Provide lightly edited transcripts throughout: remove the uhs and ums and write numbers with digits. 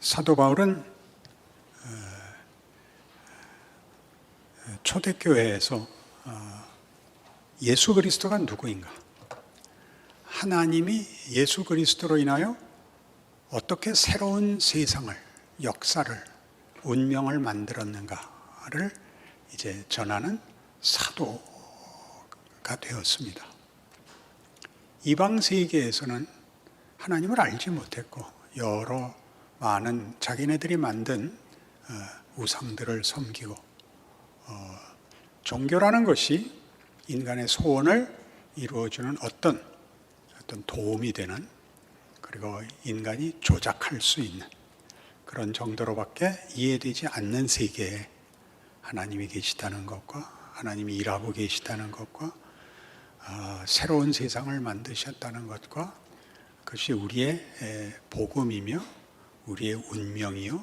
사도 바울은 초대교회에서 예수 그리스도가 누구인가, 하나님이 예수 그리스도로 인하여 어떻게 새로운 세상을, 역사를, 운명을 만들었는가를 이제 전하는 사도가 되었습니다. 이방 세계에서는 하나님을 알지 못했고 여러 많은 자기네들이 만든 우상들을 섬기고 종교라는 것이 인간의 소원을 이루어주는 어떤 도움이 되는, 그리고 인간이 조작할 수 있는 그런 정도로밖에 이해되지 않는 세계에 하나님이 계시다는 것과 하나님이 일하고 계시다는 것과 새로운 세상을 만드셨다는 것과 그것이 우리의 복음이며 우리의 운명이요,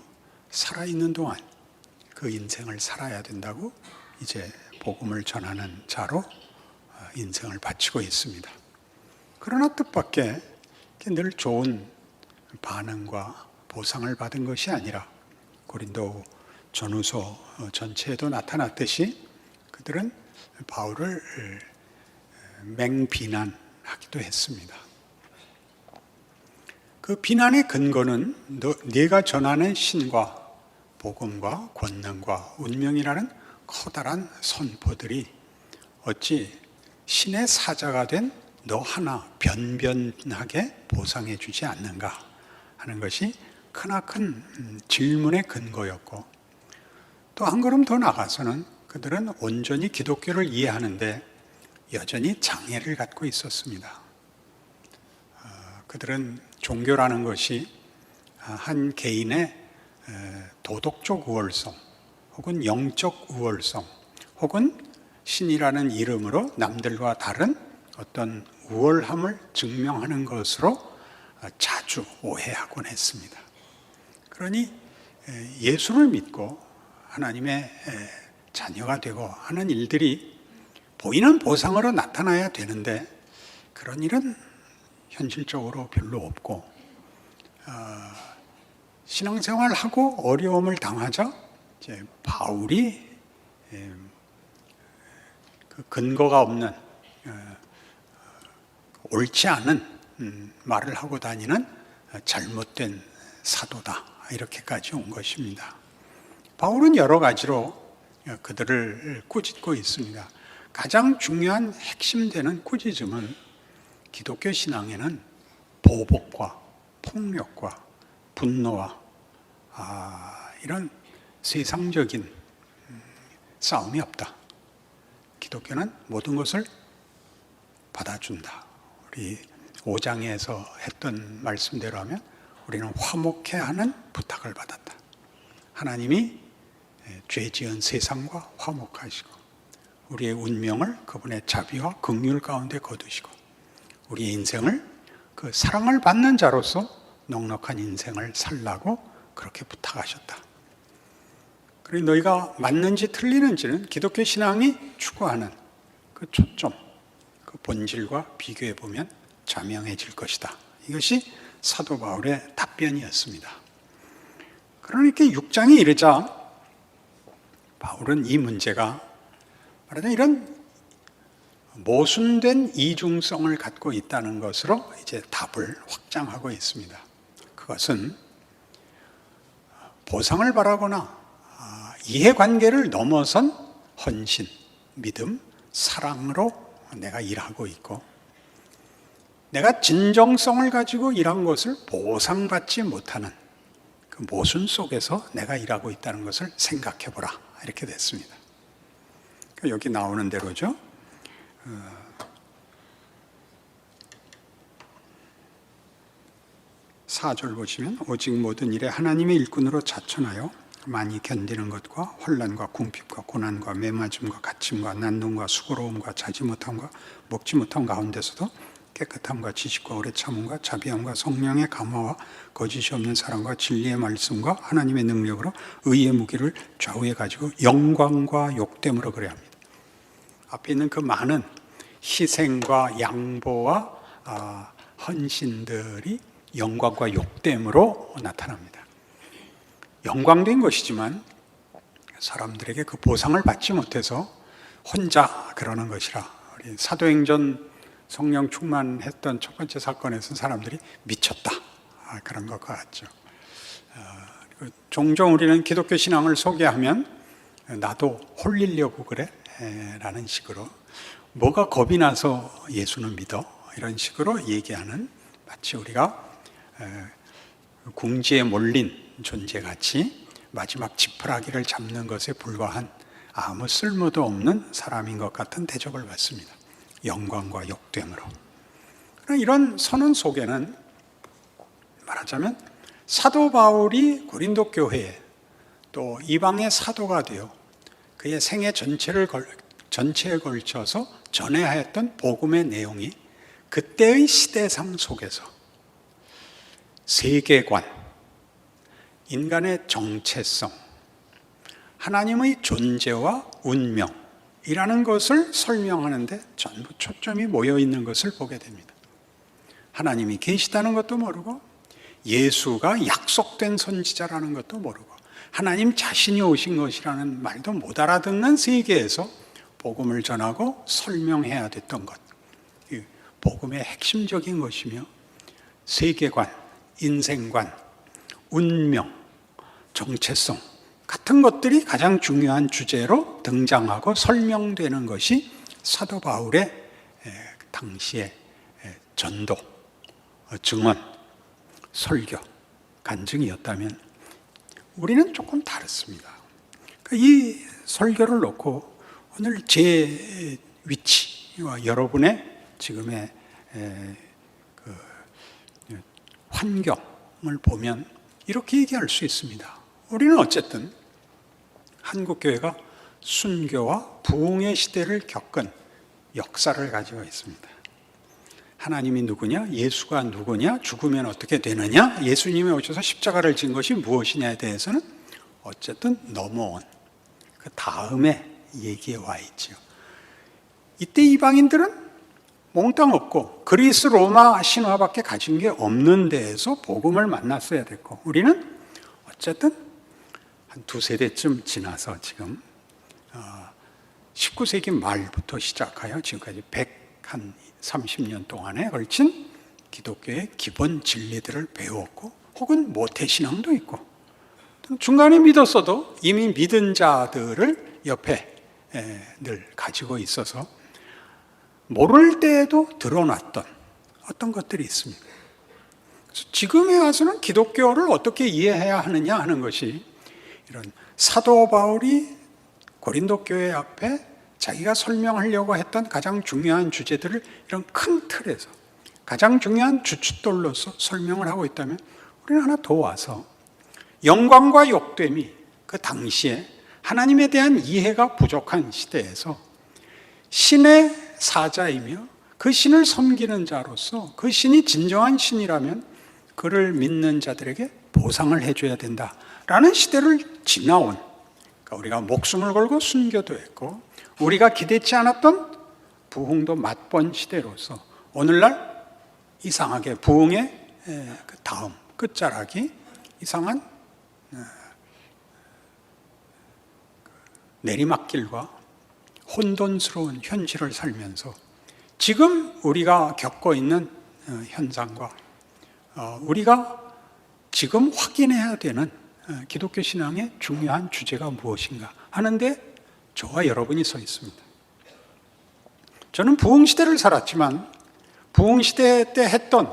살아있는 동안 그 인생을 살아야 된다고 이제 복음을 전하는 자로 인생을 바치고 있습니다. 그러나 뜻밖의 늘 좋은 반응과 보상을 받은 것이 아니라 고린도 전후서 전체에도 나타났듯이 그들은 바울을 맹비난하기도 했습니다. 그 비난의 근거는 네가 전하는 신과 복음과 권능과 운명이라는 커다란 선포들이 어찌 신의 사자가 된 너 하나 변변하게 보상해 주지 않는가 하는 것이 크나큰 질문의 근거였고, 또 한 걸음 더 나가서는 그들은 온전히 기독교를 이해하는데 여전히 장애를 갖고 있었습니다. 그들은 종교라는 것이 한 개인의 도덕적 우월성 혹은 영적 우월성 혹은 신이라는 이름으로 남들과 다른 어떤 우월함을 증명하는 것으로 자주 오해하곤 했습니다. 그러니 예수를 믿고 하나님의 자녀가 되고 하는 일들이 보이는 보상으로 나타나야 되는데 그런 일은 현실적으로 별로 없고, 신앙생활하고 어려움을 당하자 이제 바울이 그 근거가 없는 옳지 않은 말을 하고 다니는 잘못된 사도다, 이렇게까지 온 것입니다. 바울은 여러 가지로 그들을 꾸짖고 있습니다. 가장 중요한 핵심되는 꾸짖음은 기독교 신앙에는 보복과 폭력과 분노와 이런 세상적인 싸움이 없다. 기독교는 모든 것을 받아준다. 우리 5장에서 했던 말씀대로 하면 우리는 화목해 하는 부탁을 받았다. 하나님이 죄 지은 세상과 화목하시고 우리의 운명을 그분의 자비와 긍휼 가운데 거두시고 우리의 인생을 그 사랑을 받는 자로서 넉넉한 인생을 살라고 그렇게 부탁하셨다. 그리고 너희가 맞는지 틀리는지는 기독교 신앙이 추구하는 그 초점, 그 본질과 비교해 보면 자명해질 것이다. 이것이 사도 바울의 답변이었습니다. 그러니까 6장에 이르자 바울은 이 문제가 말하자면 이런 모순된 이중성을 갖고 있다는 것으로 이제 답을 확장하고 있습니다. 그것은 보상을 바라거나 이해관계를 넘어선 헌신, 믿음, 사랑으로 내가 일하고 있고, 내가 진정성을 가지고 일한 것을 보상받지 못하는 그 모순 속에서 내가 일하고 있다는 것을 생각해 보라, 이렇게 됐습니다. 여기 나오는 대로죠. 4절 보시면 오직 모든 일에 하나님의 일꾼으로 자천하여 많이 견디는 것과 혼란과 궁핍과 고난과 매맞음과 갇힘과 난동과 수고로움과 자지 못함과 먹지 못함 가운데서도 깨끗함과 지식과 오래 참음과 자비함과 성령의 감화와 거짓이 없는 사랑과 진리의 말씀과 하나님의 능력으로 의의 무기를 좌우에 가지고 영광과 욕됨으로 그래야 합니다. 앞에 있는 그 많은 희생과 양보와 헌신들이 영광과 욕됨으로 나타납니다. 영광된 것이지만 사람들에게 그 보상을 받지 못해서 혼자 그러는 것이라. 우리 사도행전 성령 충만했던 첫 번째 사건에서 사람들이 미쳤다, 그런 것과 같죠. 종종 우리는 기독교 신앙을 소개하면 나도 홀리려고 그래? 라는 식으로, 뭐가 겁이 나서 예수는 믿어? 이런 식으로 얘기하는, 마치 우리가 궁지에 몰린 존재같이 마지막 지푸라기를 잡는 것에 불과한 아무 쓸모도 없는 사람인 것 같은 대접을 받습니다. 영광과 욕됨으로. 이런 선언 속에는 말하자면 사도 바울이 고린도 교회에 또 이방의 사도가 되어 그의 생애 전체에 걸쳐서 전해야 했던 복음의 내용이 그때의 시대상 속에서 세계관, 인간의 정체성, 하나님의 존재와 운명이라는 것을 설명하는데 전부 초점이 모여 있는 것을 보게 됩니다. 하나님이 계시다는 것도 모르고 예수가 약속된 선지자라는 것도 모르고 하나님 자신이 오신 것이라는 말도 못 알아듣는 세계에서 복음을 전하고 설명해야 됐던 것, 복음의 핵심적인 것이며 세계관, 인생관, 운명, 정체성 같은 것들이 가장 중요한 주제로 등장하고 설명되는 것이 사도 바울의 당시의 전도, 증언, 설교, 간증이었다면 우리는 조금 다릅니다. 이 설교를 놓고 오늘 제 위치와 여러분의 지금의 환경을 보면 이렇게 얘기할 수 있습니다. 우리는 어쨌든 한국교회가 순교와 부흥의 시대를 겪은 역사를 가지고 있습니다. 하나님이 누구냐? 예수가 누구냐? 죽으면 어떻게 되느냐? 예수님이 오셔서 십자가를 진 것이 무엇이냐에 대해서는 어쨌든 넘어온 그 다음에 얘기에 와 있죠. 이때 이방인들은 몽땅 없고 그리스 로마 신화밖에 가진 게 없는 데에서 복음을 만났어야 됐고, 우리는 어쨌든 한 두세 대쯤 지나서 지금 19세기 말부터 시작하여 지금까지 130년 동안에 걸친 기독교의 기본 진리들을 배웠고, 혹은 모태신앙도 있고, 중간에 믿었어도 이미 믿은 자들을 옆에 늘 가지고 있어서 모를 때에도 드러났던 어떤 것들이 있습니다. 그래서 지금에 와서는 기독교를 어떻게 이해해야 하느냐 하는 것이, 이런 사도 바울이 고린도 교회 앞에 자기가 설명하려고 했던 가장 중요한 주제들을 이런 큰 틀에서 가장 중요한 주춧돌로서 설명을 하고 있다면, 우리는 하나 더 와서 영광과 욕됨이 그 당시에 하나님에 대한 이해가 부족한 시대에서 신의 사자이며 그 신을 섬기는 자로서, 그 신이 진정한 신이라면 그를 믿는 자들에게 보상을 해줘야 된다라는 시대를 지나온, 그러니까 우리가 목숨을 걸고 순교도 했고 우리가 기대치 않았던 부흥도 맛본 시대로서 오늘날 이상하게 부흥의 그 다음 끝자락이 이상한 내리막길과 혼돈스러운 현실을 살면서 지금 우리가 겪고 있는 현상과 우리가 지금 확인해야 되는 기독교 신앙의 중요한 주제가 무엇인가 하는데 저와 여러분이 서 있습니다. 저는 부흥시대를 살았지만 부흥시대 때 했던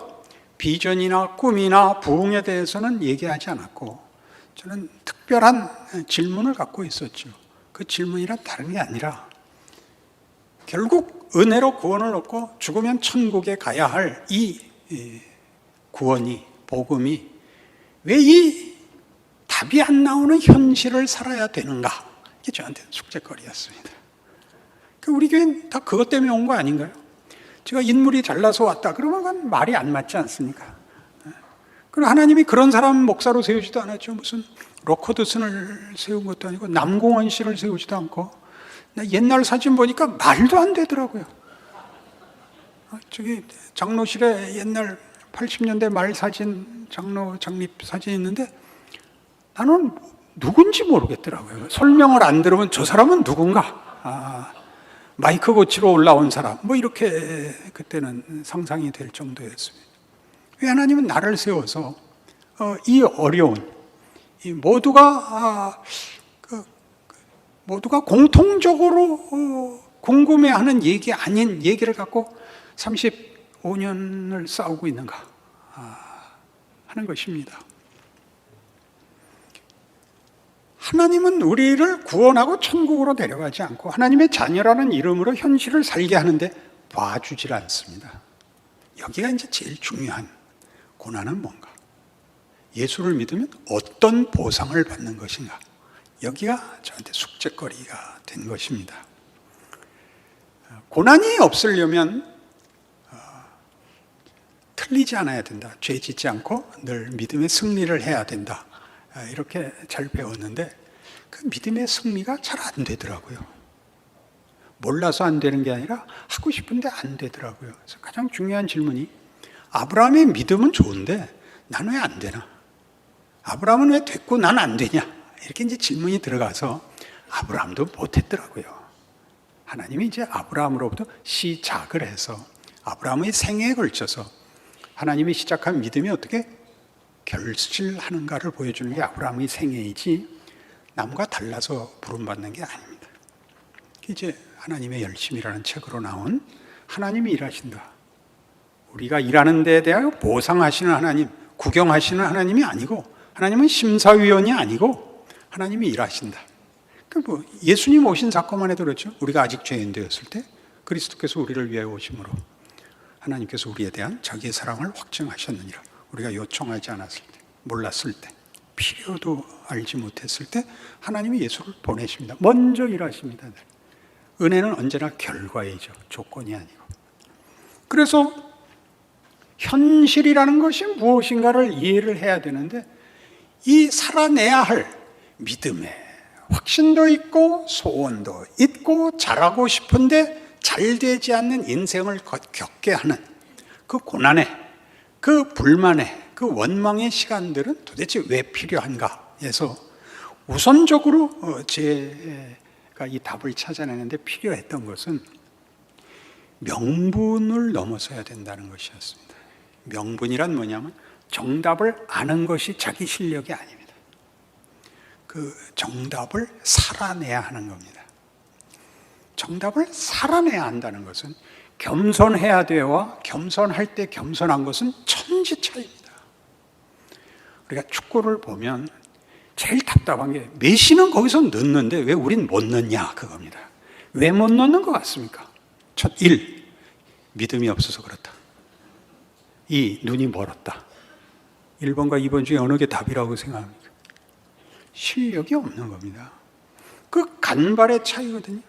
비전이나 꿈이나 부흥에 대해서는 얘기하지 않았고, 저는 특별한 질문을 갖고 있었죠. 그 질문이란 다른 게 아니라 결국 은혜로 구원을 얻고 죽으면 천국에 가야 할 이 구원이, 복음이 왜 이 답이 안 나오는 현실을 살아야 되는가? 이게 저한테는 숙제거리였습니다. 우리 교회는 다 그것 때문에 온 거 아닌가요? 제가 인물이 잘나서 왔다 그러면 그건 말이 안 맞지 않습니까? 그리고 하나님이 그런 사람 목사로 세우지도 않았죠. 무슨 로커드슨을 세운 것도 아니고 남공원 씨를 세우지도 않고, 옛날 사진 보니까 말도 안 되더라고요. 저기 장로실에 옛날 80년대 말 사진, 장로 장립 사진 있는데 나는 누군지 모르겠더라고요. 설명을 안 들으면 저 사람은 누군가? 마이크 고치러 올라온 사람, 뭐 이렇게 그때는 상상이 될 정도였습니다. 왜 하나님은 나를 세워서 이 어려운, 이 모두가 공통적으로 궁금해하는 얘기 아닌 얘기를 갖고 35년을 싸우고 있는가 하는 것입니다. 하나님은 우리를 구원하고 천국으로 데려가지 않고 하나님의 자녀라는 이름으로 현실을 살게 하는데 봐주질 않습니다. 여기가 이제 제일 중요한 고난은 뭔가? 예수를 믿으면 어떤 보상을 받는 것인가? 여기가 저한테 숙제거리가 된 것입니다. 고난이 없으려면 틀리지 않아야 된다. 죄 짓지 않고 늘 믿음의 승리를 해야 된다. 이렇게 잘 배웠는데 그 믿음의 승리가 잘 안 되더라고요. 몰라서 안 되는 게 아니라 하고 싶은데 안 되더라고요. 그래서 가장 중요한 질문이 아브라함의 믿음은 좋은데 나는 왜 안 되나? 아브라함은 왜 됐고 난 안 되냐? 이렇게 이제 질문이 들어가서 아브라함도 못했더라고요. 하나님이 이제 아브라함으로부터 시작을 해서 아브라함의 생애에 걸쳐서 하나님이 시작한 믿음이 어떻게 결실하는가를 보여주는 게 아브라함의 생애이지 남과 달라서 부름받는 게 아닙니다. 이제 하나님의 열심이라는 책으로 나온 하나님이 일하신다. 우리가 일하는 데에 대하여 보상하시는 하나님, 구경하시는 하나님이 아니고 하나님은 심사위원이 아니고 하나님이 일하신다. 뭐 예수님 오신 사건만 해도 그렇죠. 우리가 아직 죄인 되었을 때 그리스도께서 우리를 위해 오심으로 하나님께서 우리에 대한 자기의 사랑을 확증하셨느니라. 우리가 요청하지 않았을 때, 몰랐을 때, 필요도 알지 못했을 때 하나님이 예수를 보내십니다. 먼저 일하십니다. 은혜는 언제나 결과이죠. 조건이 아니고. 그래서 현실이라는 것이 무엇인가를 이해를 해야 되는데 이 살아내야 할 믿음에 확신도 있고 소원도 있고 잘하고 싶은데 잘 되지 않는 인생을 겪게 하는 그 고난에 그 불만에 그 원망의 시간들은 도대체 왜 필요한가 해서 우선적으로 제가 이 답을 찾아내는데 필요했던 것은 명분을 넘어서야 된다는 것이었습니다. 명분이란 뭐냐면 정답을 아는 것이 자기 실력이 아닙니다. 그 정답을 살아내야 하는 겁니다. 정답을 살아내야 한다는 것은 겸손해야 돼와 겸손할 때 겸손한 것은 천지 차이입니다. 우리가 축구를 보면 제일 답답한 게 메시는 거기서 넣는데 왜 우린 못 넣냐 그겁니다. 왜 못 넣는 것 같습니까? 첫 1. 믿음이 없어서 그렇다. 2. 눈이 멀었다. 1번과 2번 중에 어느 게 답이라고 생각합니까? 실력이 없는 겁니다. 그 간발의 차이거든요.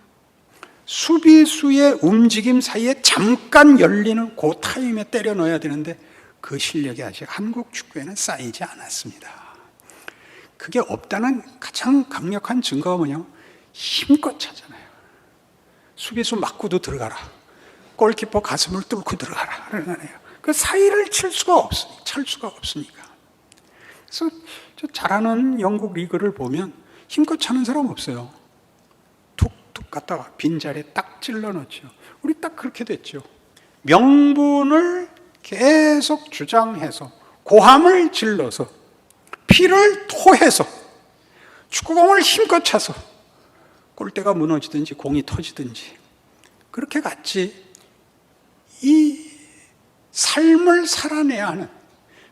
수비수의 움직임 사이에 잠깐 열리는 그 타임에 때려 넣어야 되는데 그 실력이 아직 한국 축구에는 쌓이지 않았습니다. 그게 없다는 가장 강력한 증거가 뭐냐면 힘껏 차잖아요. 수비수 맞고도 들어가라. 골키퍼 가슴을 뚫고 들어가라. 그러잖아요. 그 사이를 찰 수가 없으니까. 그래서 저 잘하는 영국 리그를 보면 힘껏 차는 사람 없어요. 툭툭 갔다가 빈자리에 딱 찔러 넣죠. 우리 딱 그렇게 됐죠. 명분을 계속 주장해서 고함을 질러서 피를 토해서 축구공을 힘껏 차서 골대가 무너지든지 공이 터지든지 그렇게 갔지. 이 삶을 살아내야 하는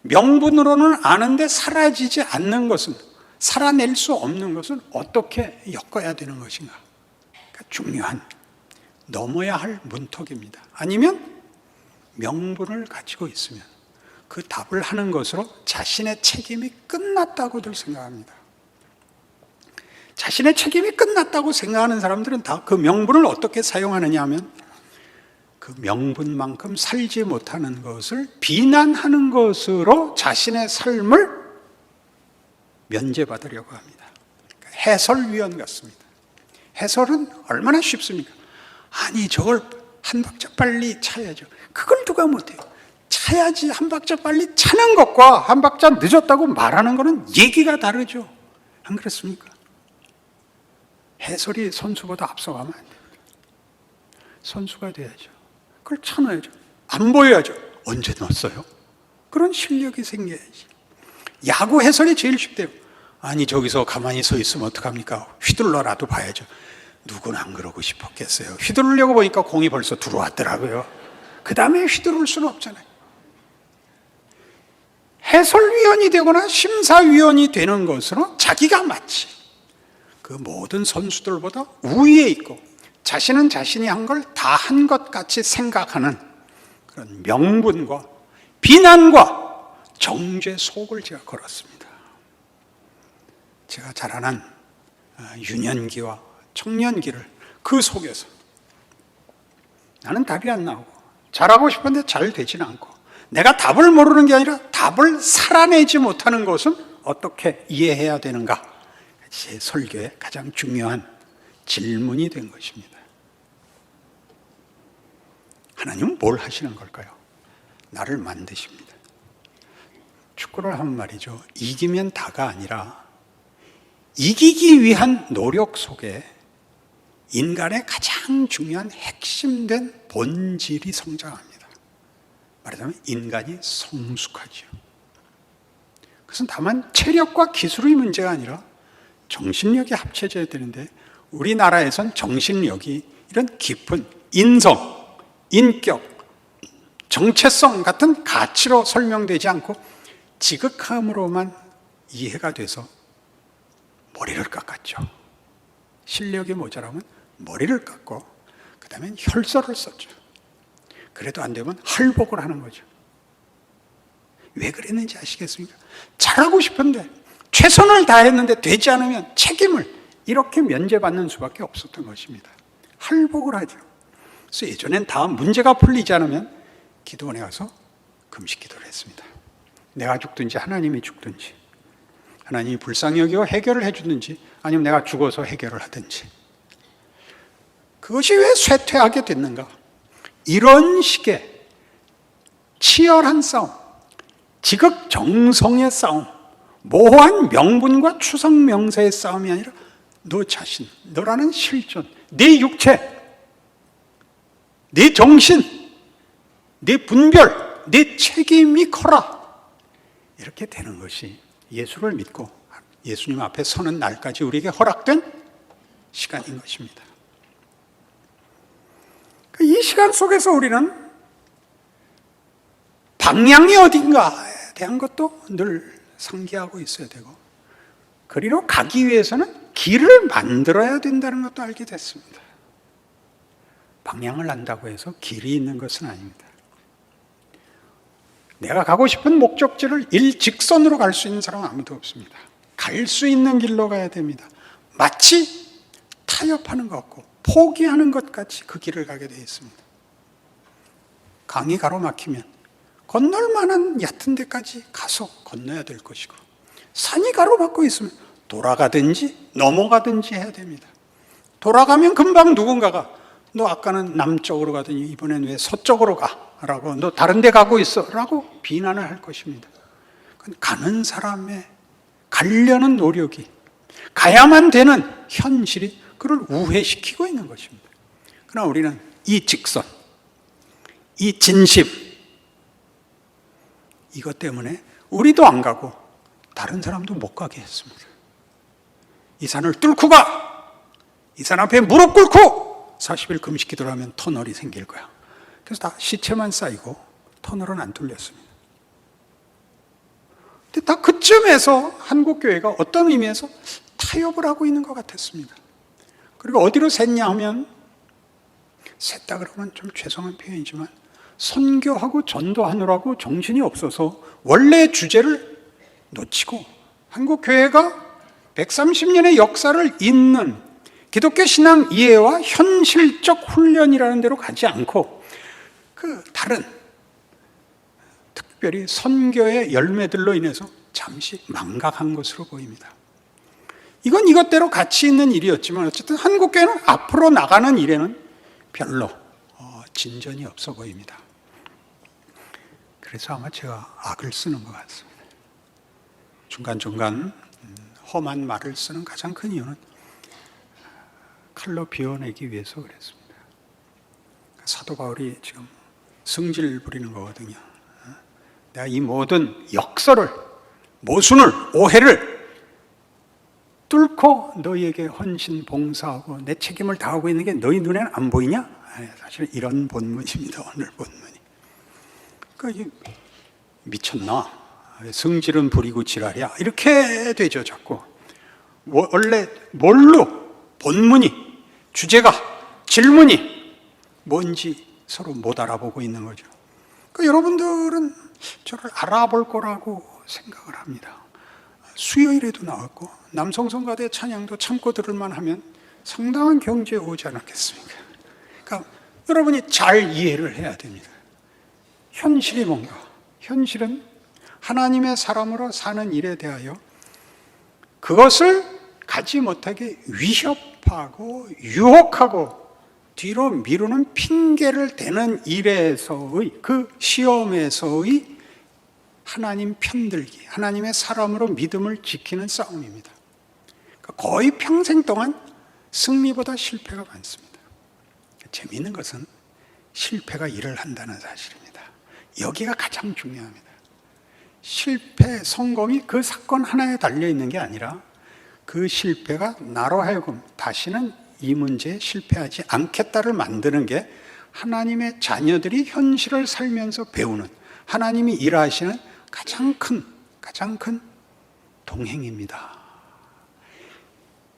명분으로는 아는데 사라지지 않는 것은 살아낼 수 없는 것은 어떻게 엮어야 되는 것인가? 그러니까 중요한 넘어야 할 문턱입니다. 아니면 명분을 가지고 있으면 그 답을 하는 것으로 자신의 책임이 끝났다고들 생각합니다. 자신의 책임이 끝났다고 생각하는 사람들은 다 그 명분을 어떻게 사용하느냐 하면 그 명분만큼 살지 못하는 것을 비난하는 것으로 자신의 삶을 면제받으려고 합니다. 해설위원 같습니다. 해설은 얼마나 쉽습니까? 아니 저걸 한 박자 빨리 차야죠. 그걸 누가 못해요. 차야지. 한 박자 빨리 차는 것과 한 박자 늦었다고 말하는 것은 얘기가 다르죠. 안 그렇습니까? 해설이 선수보다 앞서가면 안 됩니다. 선수가 돼야죠. 그걸 쳐넣어야죠. 안 보여야죠. 언제 넣었어요? 그런 실력이 생겨야지. 야구 해설이 제일 쉽대요. 아니 저기서 가만히 서 있으면 어떡합니까? 휘둘러라도 봐야죠. 누구는 안 그러고 싶었겠어요. 휘두르려고 보니까 공이 벌써 들어왔더라고요. 그 다음에 휘두를 수는 없잖아요. 해설위원이 되거나 심사위원이 되는 것으로 자기가 마치 그 모든 선수들보다 우위에 있고 자신은 자신이 한 걸 다 한 것 같이 생각하는 그런 명분과 비난과 정죄 속을 제가 걸었습니다. 제가 자라난 유년기와 청년기를 그 속에서 나는 답이 안 나오고 잘하고 싶은데 잘 되지는 않고 내가 답을 모르는 게 아니라 답을 살아내지 못하는 것은 어떻게 이해해야 되는가? 제 설교의 가장 중요한 질문이 된 것입니다. 하나님은 뭘 하시는 걸까요? 나를 만드십니다. 축구를 하면 말이죠. 이기면 다가 아니라 이기기 위한 노력 속에 인간의 가장 중요한 핵심된 본질이 성장합니다. 말하자면 인간이 성숙하죠. 그것은 다만 체력과 기술의 문제가 아니라 정신력이 합쳐져야 되는데 우리나라에선 정신력이 이런 깊은 인성, 인격, 정체성 같은 가치로 설명되지 않고 지극함으로만 이해가 돼서 머리를 깎았죠. 실력이 모자라면 머리를 깎고 그 다음에 혈서를 썼죠. 그래도 안 되면 할복을 하는 거죠. 왜 그랬는지 아시겠습니까? 잘하고 싶은데 최선을 다했는데 되지 않으면 책임을 이렇게 면제받는 수밖에 없었던 것입니다. 할복을 하죠. 그래서 예전엔 다 문제가 풀리지 않으면 기도원에 가서 금식 기도를 했습니다. 내가 죽든지 하나님이 죽든지, 하나님이 불쌍히 여기고 해결을 해주든지 아니면 내가 죽어서 해결을 하든지. 그것이 왜 쇠퇴하게 됐는가? 이런 식의 치열한 싸움, 지극정성의 싸움, 모호한 명분과 추상 명사의 싸움이 아니라 너 자신, 너라는 실존, 네 육체, 네 정신, 네 분별, 네 책임이 커라. 이렇게 되는 것이 예수를 믿고 예수님 앞에 서는 날까지 우리에게 허락된 시간인 것입니다. 이 시간 속에서 우리는 방향이 어딘가에 대한 것도 늘 상기하고 있어야 되고, 그리로 가기 위해서는 길을 만들어야 된다는 것도 알게 됐습니다. 방향을 안다고 해서 길이 있는 것은 아닙니다. 내가 가고 싶은 목적지를 일직선으로 갈 수 있는 사람은 아무도 없습니다. 갈 수 있는 길로 가야 됩니다. 마치 타협하는 것 같고 포기하는 것 같이 그 길을 가게 되어 있습니다. 강이 가로막히면 건널 만한 얕은 데까지 가서 건너야 될 것이고, 산이 가로막고 있으면 돌아가든지 넘어가든지 해야 됩니다. 돌아가면 금방 누군가가 너 아까는 남쪽으로 가더니 이번엔 왜 서쪽으로 가? 라고, 너 다른 데 가고 있어 라고 비난을 할 것입니다. 가는 사람의 가려는 노력이, 가야만 되는 현실이 그를 우회시키고 있는 것입니다. 그러나 우리는 이 직선, 이 진심, 이것 때문에 우리도 안 가고 다른 사람도 못 가게 했습니다. 이 산을 뚫고 가! 이 산 앞에 무릎 꿇고 40일 금식 기도를 하면 터널이 생길 거야. 그래서 다 시체만 쌓이고 터널은 안 뚫렸습니다. 근데 다 그쯤에서 한국교회가 어떤 의미에서 타협을 하고 있는 것 같았습니다. 그리고 어디로 샜냐 하면, 샜다 그러면 좀 죄송한 표현이지만 선교하고 전도하느라고 정신이 없어서 원래 주제를 놓치고 한국교회가 130년의 역사를 잇는 기독교 신앙 이해와 현실적 훈련이라는 데로 가지 않고 그 다른, 특별히 선교의 열매들로 인해서 잠시 망각한 것으로 보입니다. 이건 이것대로 가치 있는 일이었지만 어쨌든 한국교회는 앞으로 나가는 일에는 별로 진전이 없어 보입니다. 그래서 아마 제가 악을 쓰는 것 같습니다. 중간중간 험한 말을 쓰는 가장 큰 이유는 칼로 비워내기 위해서 그랬습니다. 사도 바울이 지금 승질 부리는 거거든요. 내가 이 모든 역설을, 모순을, 오해를 뚫고 너희에게 헌신 봉사하고 내 책임을 다하고 있는 게 너희 눈에는 안 보이냐? 사실 이런 본문입니다. 오늘 본문이. 그러니까 미쳤나? 승질은 부리고 지랄이야. 이렇게 되죠, 자꾸. 원래 뭘로 본문이, 주제가, 질문이 뭔지 서로 못 알아보고 있는 거죠. 그러니까 여러분들은 저를 알아볼 거라고 생각을 합니다. 수요일에도 나왔고 남성성가대 찬양도 참고 들을만 하면 상당한 경지에 오지 않았겠습니까? 그러니까 여러분이 잘 이해를 해야 됩니다. 현실이 뭔가? 현실은 하나님의 사람으로 사는 일에 대하여 그것을 가지 못하게 위협하고 유혹하고 뒤로 미루는 핑계를 대는 일에서의, 그 시험에서의 하나님 편들기, 하나님의 사람으로 믿음을 지키는 싸움입니다. 거의 평생 동안 승리보다 실패가 많습니다. 재미있는 것은 실패가 일을 한다는 사실입니다. 여기가 가장 중요합니다. 실패, 성공이 그 사건 하나에 달려있는 게 아니라 그 실패가 나로 하여금 다시는 이 문제에 실패하지 않겠다를 만드는 게 하나님의 자녀들이 현실을 살면서 배우는, 하나님이 일하시는 가장 큰 동행입니다.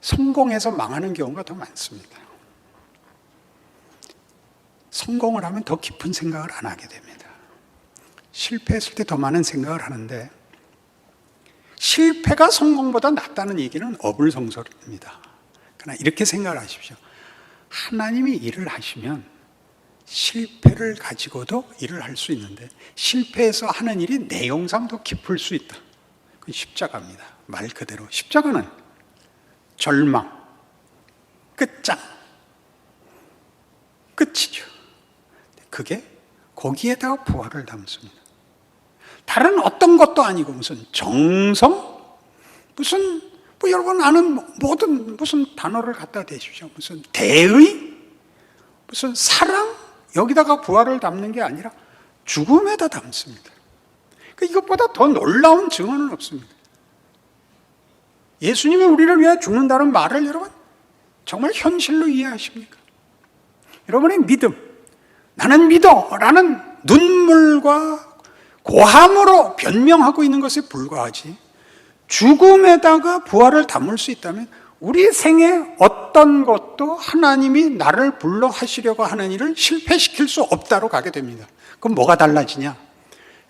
성공해서 망하는 경우가 더 많습니다. 성공을 하면 더 깊은 생각을 안 하게 됩니다. 실패했을 때 더 많은 생각을 하는데 실패가 성공보다 낫다는 얘기는 어불성설입니다. 그러나 이렇게 생각을 하십시오. 하나님이 일을 하시면 실패를 가지고도 일을 할 수 있는데 실패해서 하는 일이 내용상 더 깊을 수 있다. 그건 십자가입니다. 말 그대로 십자가는 절망, 끝장, 끝이죠. 그게 거기에다가 부활을 담습니다. 다른 어떤 것도 아니고 무슨 정성, 무슨 여러분 아는 모든 무슨 단어를 갖다 대십시오. 무슨 대의, 무슨 사랑, 여기다가 부활을 담는 게 아니라 죽음에다 담습니다. 그러니까 이것보다 더 놀라운 증언은 없습니다. 예수님이 우리를 위해 죽는다는 말을 여러분 정말 현실로 이해하십니까? 여러분의 믿음, 나는 믿어 라는 눈물과 고함으로 변명하고 있는 것에 불과하지, 죽음에다가 부활을 담을 수 있다면 우리 생에 어떤 것도 하나님이 나를 불러 하시려고 하는 일을 실패시킬 수 없다로 가게 됩니다. 그럼 뭐가 달라지냐?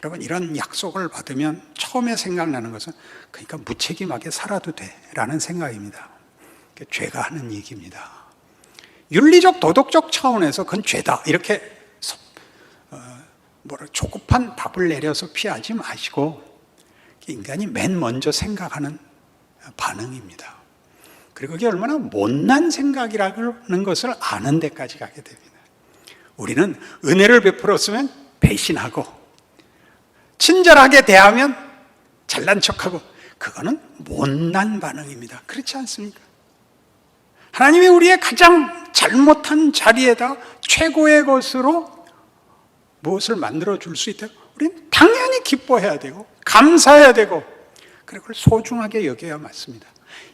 여러분, 이런 약속을 받으면 처음에 생각나는 것은 그러니까 무책임하게 살아도 돼 라는 생각입니다. 죄가 하는 얘기입니다. 윤리적 도덕적 차원에서 그건 죄다 이렇게 조급한 답을 내려서 피하지 마시고 인간이 맨 먼저 생각하는 반응입니다. 그리고 그게 얼마나 못난 생각이라는 것을 아는 데까지 가게 됩니다. 우리는 은혜를 베풀었으면 배신하고 친절하게 대하면 잘난 척하고, 그거는 못난 반응입니다. 그렇지 않습니까? 하나님이 우리의 가장 잘못한 자리에다 최고의 것으로 무엇을 만들어 줄 수 있다? 우리는 당연히 기뻐해야 되고 감사해야 되고 그걸 소중하게 여겨야 맞습니다.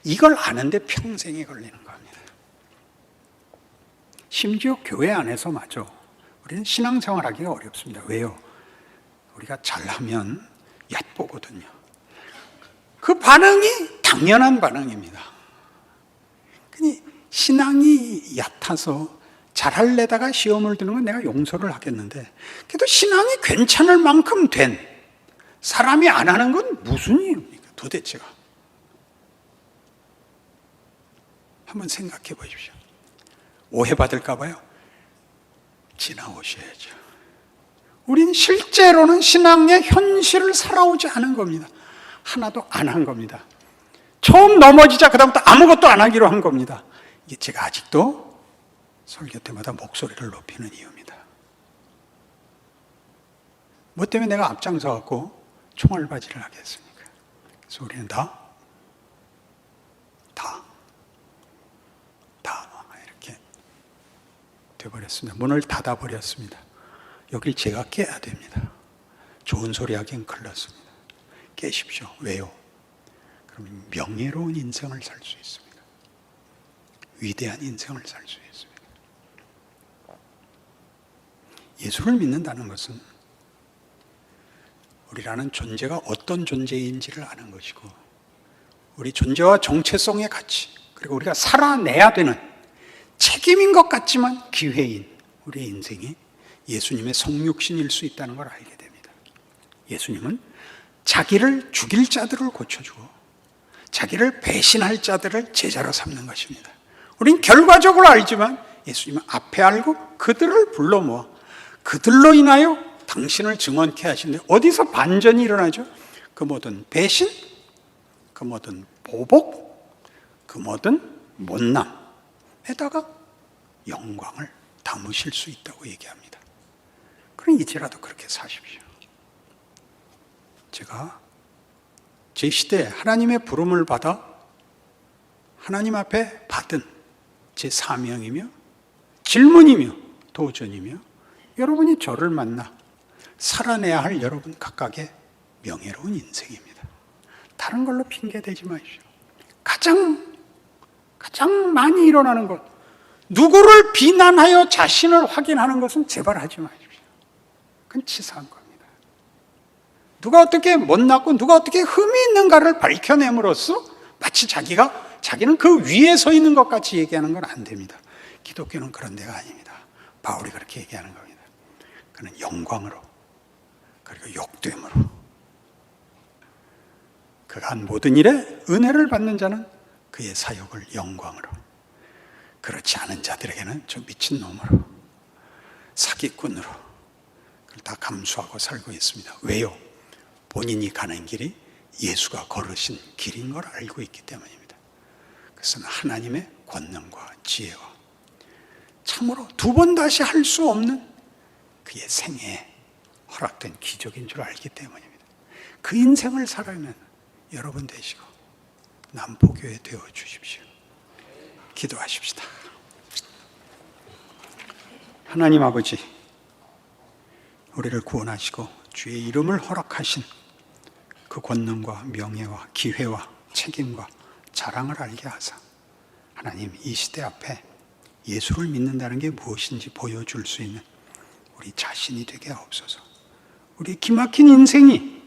이걸 아는데 평생이 걸리는 겁니다. 심지어 교회 안에서마저 우리는 신앙생활하기가 어렵습니다. 왜요? 우리가 잘하면 얕보거든요. 그 반응이 당연한 반응입니다. 그니 신앙이 얕아서 잘하려다가 시험을 드는 건 내가 용서를 하겠는데, 그래도 신앙이 괜찮을 만큼 된 사람이 안 하는 건 무슨 이유입니까? 도대체가. 한번 생각해 보십시오. 오해받을까 봐요. 지나오셔야죠. 우린 실제로는 신앙의 현실을 살아오지 않은 겁니다. 하나도 안 한 겁니다. 처음 넘어지자 그다음부터 아무것도 안 하기로 한 겁니다. 이게 제가 아직도 설교 때마다 목소리를 높이는 이유입니다. 뭐 때문에 내가 앞장서 갖고 총알바지를 하겠습니까? 그래서 우리는 다 다 이렇게 돼버렸습니다. 문을 닫아버렸습니다. 여길 제가 깨야 됩니다. 좋은 소리 하기엔 큰일 났습니다. 깨십시오. 왜요? 그러면 명예로운 인생을 살 수 있습니다. 위대한 인생을 살 수 있습니다. 예수를 믿는다는 것은 우리라는 존재가 어떤 존재인지를 아는 것이고, 우리 존재와 정체성의 가치, 그리고 우리가 살아내야 되는 책임인 것 같지만 기회인 우리의 인생이 예수님의 성육신일 수 있다는 걸 알게 됩니다. 예수님은 자기를 죽일 자들을 고쳐주고 자기를 배신할 자들을 제자로 삼는 것입니다. 우린 결과적으로 알지만 예수님은 앞에 알고 그들을 불러 모아 그들로 인하여 당신을 증언케 하시는데, 어디서 반전이 일어나죠? 그 모든 배신, 그 모든 보복, 그 모든 못남에다가 영광을 담으실 수 있다고 얘기합니다. 그럼 이제라도 그렇게 사십시오. 제가 제 시대에 하나님의 부름을 받아 하나님 앞에 받은 제 사명이며 질문이며 도전이며, 여러분이 저를 만나 살아내야 할 여러분 각각의 명예로운 인생입니다. 다른 걸로 핑계대지 마십시오. 가장 많이 일어나는 것, 누구를 비난하여 자신을 확인하는 것은 제발 하지 마십시오. 그건 치사한 겁니다. 누가 어떻게 못났고 누가 어떻게 흠이 있는가를 밝혀냄으로써 마치 자기는 그 위에 서 있는 것 같이 얘기하는 건 안 됩니다. 기독교는 그런 데가 아닙니다. 바울이 그렇게 얘기하는 겁니다. 그는 영광으로, 그리고 욕됨으로, 그가 한 모든 일에 은혜를 받는 자는 그의 사역을 영광으로, 그렇지 않은 자들에게는 저 미친놈으로, 사기꾼으로, 그걸 다 감수하고 살고 있습니다. 왜요? 본인이 가는 길이 예수가 걸으신 길인 걸 알고 있기 때문입니다. 그것은 하나님의 권능과 지혜와 참으로 두 번 다시 할 수 없는 그의 생애에 허락된 기적인 줄 알기 때문입니다. 그 인생을 살아내는 여러분 되시고 남포교회 되어 주십시오. 기도하십시다. 하나님 아버지, 우리를 구원하시고 주의 이름을 허락하신 그 권능과 명예와 기회와 책임과 자랑을 알게 하사, 하나님, 이 시대 앞에 예수를 믿는다는 게 무엇인지 보여줄 수 있는 우리 자신이 되게 하옵소서. 우리 기막힌 인생이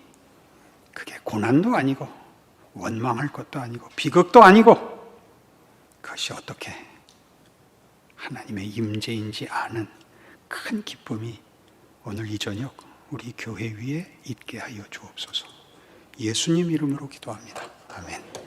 그게 고난도 아니고 원망할 것도 아니고 비극도 아니고, 그것이 어떻게 하나님의 임재인지 아는 큰 기쁨이 오늘 이 저녁 우리 교회 위에 있게 하여 주옵소서. 예수님 이름으로 기도합니다. 아멘.